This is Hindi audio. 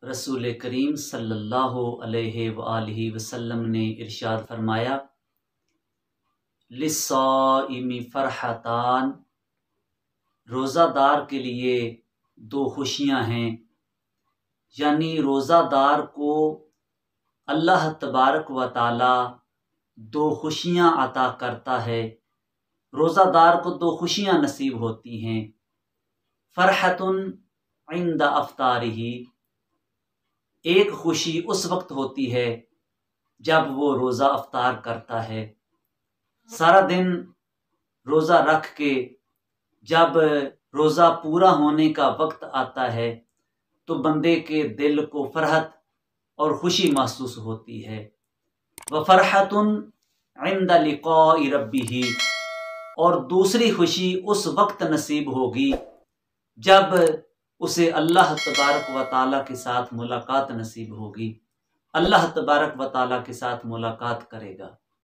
रसूल करीम सल्लल्लाहु अलैहि वसल्लम ने इरशाद फरमाया, लिस्साइमी फरहतान, रोज़ादार के लिए दो खुशियां हैं। यानी रोज़ादार को अल्लाह तबारक व ताला दो खुशियां अता करता है। रोज़ादार को दो खुशियां नसीब होती हैं। फरहतुन इंद अफ्तारिही, एक खुशी उस वक्त होती है जब वो रोज़ा अफ्तार करता है। सारा दिन रोज़ा रख के जब रोज़ा पूरा होने का वक्त आता है तो बंदे के दिल को फरहत और खुशी महसूस होती है। व फरहतुन इंद लिक़ाइ रब्बिही, और दूसरी खुशी उस वक्त नसीब होगी जब उसे अल्लाह तबारक व ताला के साथ मुलाकात नसीब होगी। अल्लाह तबारक व ताला के साथ मुलाकात करेगा।